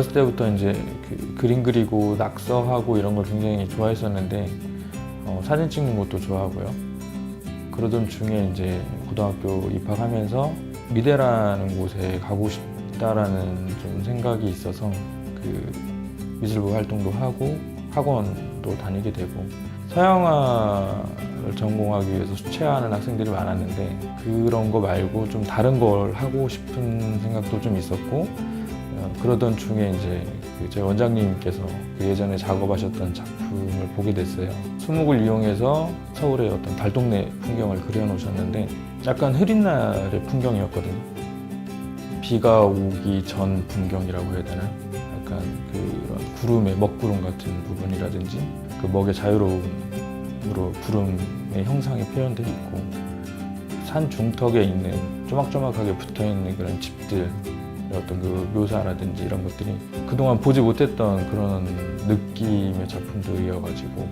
어렸을 때부터 이제 그림 그리고 낙서하고 이런 걸 굉장히 좋아했었는데 사진 찍는 것도 좋아하고요. 그러던 중에 이제 고등학교 입학하면서 미대라는 곳에 가고 싶다라는 좀 생각이 있어서 그 미술부 활동도 하고 학원도 다니게 되고 서양화를 전공하기 위해서 수채화하는 학생들이 많았는데 그런 거 말고 좀 다른 걸 하고 싶은 생각도 좀 있었고 그러던 중에 이제 제 원장님께서 예전에 작업하셨던 작품을 보게 됐어요. 수목을 이용해서 서울의 어떤 달동네 풍경을 그려놓으셨는데 약간 흐린 날의 풍경이었거든요. 비가 오기 전 풍경이라고 해야 되나요? 약간 그런 구름의 먹구름 같은 부분이라든지 그 먹의 자유로움으로 구름의 형상이 표현되어 있고 산 중턱에 있는 조막조막하게 붙어있는 그런 집들 어떤 그 묘사라든지 이런 것들이 그동안 보지 못했던 그런 느낌의 작품들이어가지고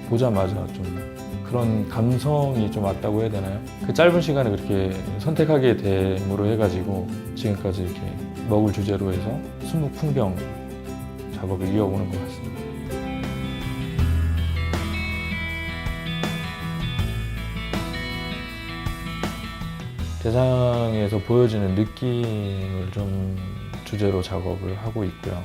보자마자 좀 그런 감성이 좀 왔다고 해야 되나요? 그 짧은 시간에 그렇게 선택하게 됨으로 해가지고 지금까지 이렇게 먹을 주제로 해서 수묵 풍경 작업을 이어오는 것 같습니다. 대상에서 보여지는 느낌을 좀 주제로 작업을 하고 있고요.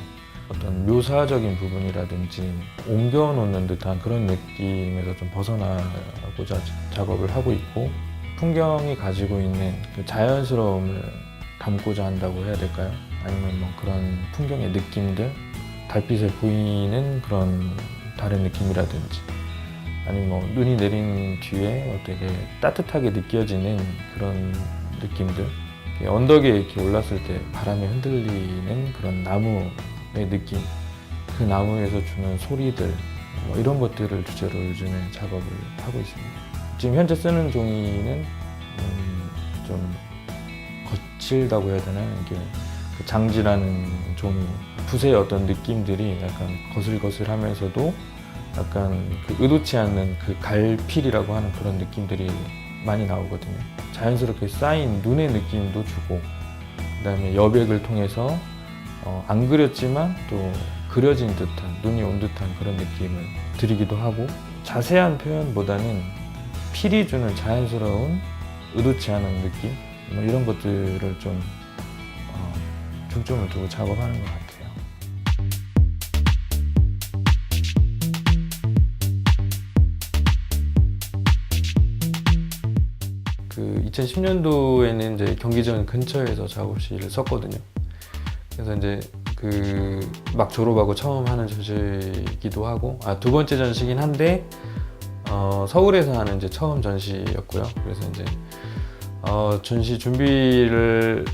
어떤 묘사적인 부분이라든지 옮겨놓는 듯한 그런 느낌에서 좀 벗어나고자 작업을 하고 있고 풍경이 가지고 있는 그 자연스러움을 담고자 한다고 해야 될까요? 아니면 뭐 그런 풍경의 느낌들, 달빛에 보이는 그런 다른 느낌이라든지 아니면 뭐 눈이 내린 뒤에 어떻게 따뜻하게 느껴지는 그런 느낌들 언덕에 이렇게 올랐을 때 바람에 흔들리는 그런 나무의 느낌 그 나무에서 주는 소리들 뭐 이런 것들을 주제로 요즘에 작업을 하고 있습니다. 지금 현재 쓰는 종이는 좀 거칠다고 해야 되나요? 이게 그 장지라는 종이 붓의 어떤 느낌들이 약간 거슬거슬하면서도 약간 그 의도치 않는 그 갈필이라고 하는 그런 느낌들이 많이 나오거든요. 자연스럽게 쌓인 눈의 느낌도 주고 그다음에 여백을 통해서 안 그렸지만 또 그려진 듯한 눈이 온 듯한 그런 느낌을 드리기도 하고 자세한 표현보다는 필이 주는 자연스러운 의도치 않은 느낌 뭐 이런 것들을 좀 중점을 두고 작업하는 것 같아요. 그 2010년도에는 이제 경기전 근처에서 작업실을 썼거든요. 그래서 이제 그 막 졸업하고 처음 하는 전시이기도 하고 두 번째 전시긴 한데 서울에서 하는 이제 처음 전시였고요. 그래서 이제 전시 준비를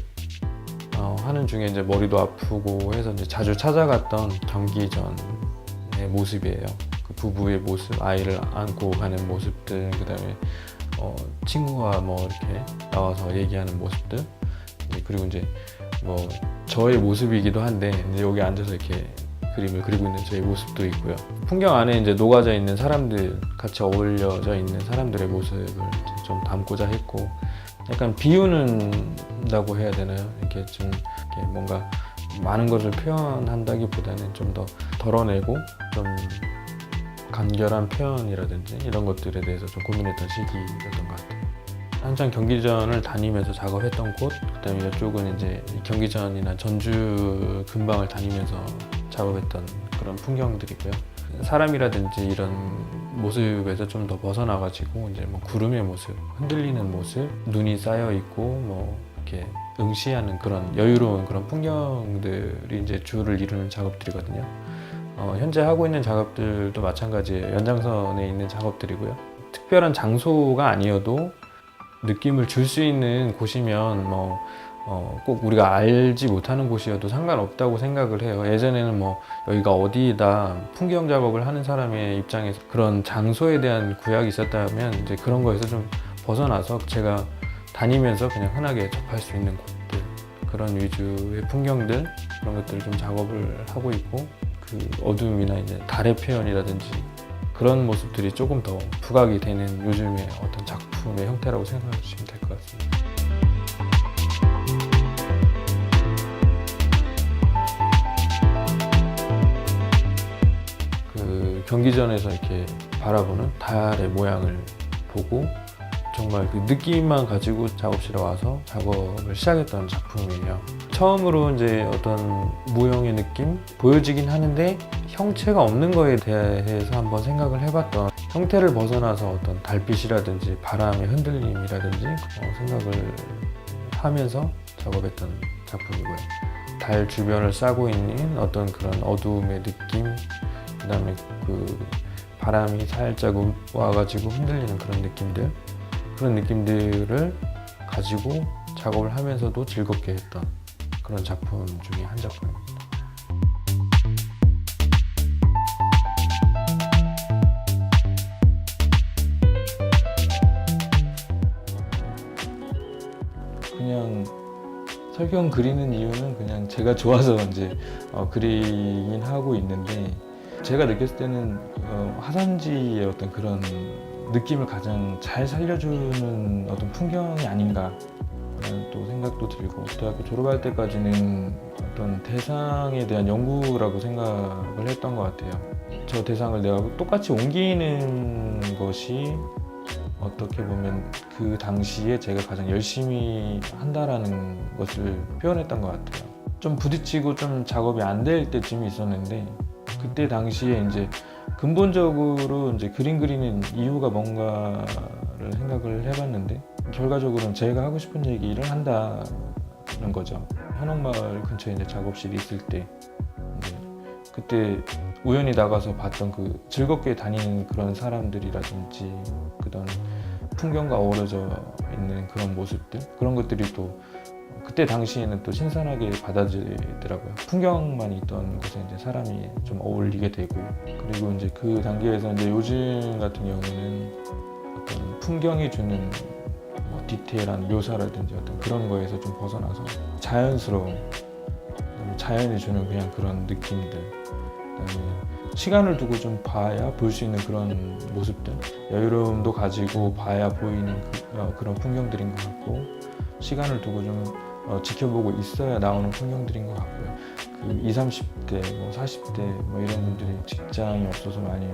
하는 중에 이제 머리도 아프고 해서 이제 자주 찾아갔던 경기전의 모습이에요. 그 부부의 모습, 아이를 안고 가는 모습들, 그다음에 친구가 뭐 이렇게 나와서 얘기하는 모습들, 그리고 이제 뭐 저의 모습이기도 한데 이제 여기 앉아서 이렇게 그림을 그리고 있는 저의 모습도 있고요. 풍경 안에 이제 녹아져 있는 사람들, 같이 어울려져 있는 사람들의 모습을 좀 담고자 했고, 약간 비우는다고 해야 되나요? 이렇게 좀 이렇게 뭔가 많은 것을 표현한다기보다는 좀 더 덜어내고 좀 간결한 표현이라든지 이런 것들에 대해서 좀 고민했던 시기였던 것 같아요. 한창 경기전을 다니면서 작업했던 곳, 그다음에 이쪽은 이제 경기전이나 전주 근방을 다니면서 작업했던 그런 풍경들이고요. 사람이라든지 이런 모습에서 좀 더 벗어나가지고 이제 뭐 구름의 모습, 흔들리는 모습, 눈이 쌓여 있고 뭐 이렇게 응시하는 그런 여유로운 그런 풍경들이 이제 주를 이루는 작업들이거든요. 현재 하고 있는 작업들도 마찬가지예요. 연장선에 있는 작업들이고요. 특별한 장소가 아니어도 느낌을 줄 수 있는 곳이면 꼭 우리가 알지 못하는 곳이어도 상관없다고 생각을 해요. 예전에는 뭐 여기가 어디다 풍경 작업을 하는 사람의 입장에서 그런 장소에 대한 구약이 있었다면 이제 그런 거에서 좀 벗어나서 제가 다니면서 그냥 흔하게 접할 수 있는 곳들, 그런 위주의 풍경들, 그런 것들을 좀 작업을 하고 있고, 그 어둠이나 이제 달의 표현이라든지 그런 모습들이 조금 더 부각이 되는 요즘의 어떤 작품의 형태라고 생각해 주시면 될 것 같습니다. 경기전에서 이렇게 바라보는 달의 모양을 보고 정말 그 느낌만 가지고 작업실에 와서 작업을 시작했던 작품이에요. 처음으로 이제 어떤 무형의 느낌 보여지긴 하는데 형체가 없는 거에 대해서 한번 생각을 해봤던, 형태를 벗어나서 어떤 달빛이라든지 바람의 흔들림이라든지 생각을 하면서 작업했던 작품이고요. 달 주변을 싸고 있는 어떤 그런 어두움의 느낌, 그 다음에 그 바람이 살짝 와가지고 흔들리는 그런 느낌들, 그런 느낌들을 가지고 작업을 하면서도 즐겁게 했던 그런 작품 중에 한 작품입니다. 그냥 설경 그리는 이유는 그냥 제가 좋아서 이제 그리긴 하고 있는데, 제가 느꼈을 때는 화산지의 어떤 그런 느낌을 가장 잘 살려주는 어떤 풍경이 아닌가 라는 또 생각도 들고, 대학교 졸업할 때까지는 어떤 대상에 대한 연구라고 생각을 했던 것 같아요. 저 대상을 내가 똑같이 옮기는 것이 어떻게 보면 그 당시에 제가 가장 열심히 한다라는 것을 표현했던 것 같아요. 좀 부딪히고 좀 작업이 안 될 때쯤이 있었는데, 그때 당시에 이제 근본적으로 이제 그림 그리는 이유가 뭔가를 생각을 해봤는데, 결과적으로는 제가 하고 싶은 얘기를 한다는 거죠. 현옥마을 근처에 이제 작업실이 있을 때, 이제 그때 우연히 나가서 봤던 그 즐겁게 다니는 그런 사람들이라든지 그다음 풍경과 어우러져 있는 그런 모습들, 그런 것들이 또 그때 당시에는 또 신선하게 받아들이더라고요. 풍경만 있던 곳에 이제 사람이 좀 어울리게 되고, 그리고 이제 그 단계에서 이제 요즘 같은 경우는 어떤 풍경이 주는 뭐 디테일한 묘사라든지 어떤 그런 거에서 좀 벗어나서 자연스러움, 자연이 주는 그냥 그런 느낌들, 그다음에 시간을 두고 좀 봐야 볼 수 있는 그런 모습들, 여유로움도 가지고 봐야 보이는 그런 풍경들인 것 같고, 시간을 두고 좀 지켜보고 있어야 나오는 풍경들인 것 같고요. 그 20, 30대, 뭐 40대 뭐 이런 분들이 직장이 없어서 많이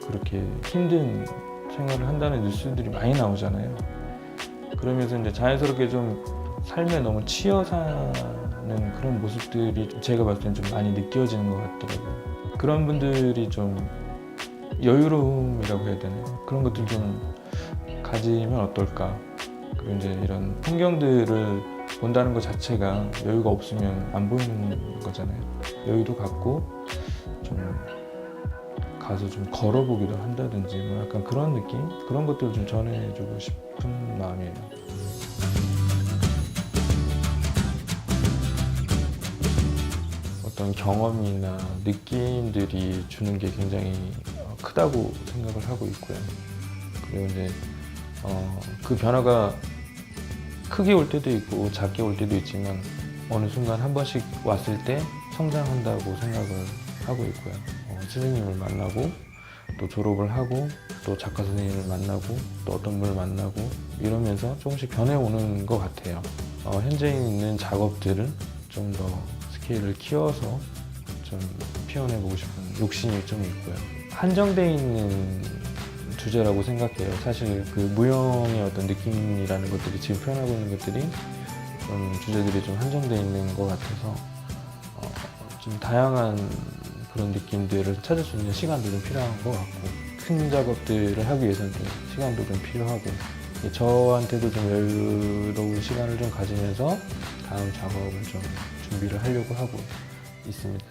그렇게 힘든 생활을 한다는 뉴스들이 많이 나오잖아요. 그러면서 이제 자연스럽게 좀 삶에 너무 치여 사는 그런 모습들이 제가 봤을 땐 좀 많이 느껴지는 것 같더라고요. 그런 분들이 좀 여유로움이라고 해야 되나요? 그런 것들 좀 가지면 어떨까? 그리고 이제 이런 풍경들을 본다는 것 자체가 여유가 없으면 안 보이는 거잖아요. 여유도 갖고 좀 가서 좀 걸어보기도 한다든지 뭐 약간 그런 느낌? 그런 것들을 좀 전해주고 싶은 마음이에요. 어떤 경험이나 느낌들이 주는 게 굉장히 크다고 생각을 하고 있고요. 그리고 이제 그 변화가 크게 올 때도 있고 작게 올 때도 있지만, 어느 순간 한 번씩 왔을 때 성장한다고 생각을 하고 있고요. 선생님을 만나고 또 졸업을 하고 또 작가 선생님을 만나고 또 어떤 분을 만나고 이러면서 조금씩 변해오는 것 같아요. 현재 있는 작업들은 좀 더 스케일을 키워서 좀 표현해보고 싶은 욕심이 좀 있고요. 한정되어 있는 주제라고 생각해요. 사실 그 무형의 어떤 느낌이라는 것들이 지금 표현하고 있는 것들이 좀 주제들이 좀 한정되어 있는 것 같아서 좀 다양한 그런 느낌들을 찾을 수 있는 시간도 좀 필요한 것 같고, 큰 작업들을 하기 위해서는 좀 시간도 좀 필요하고, 저한테도 좀 여유로운 시간을 좀 가지면서 다음 작업을 좀 준비를 하려고 하고 있습니다.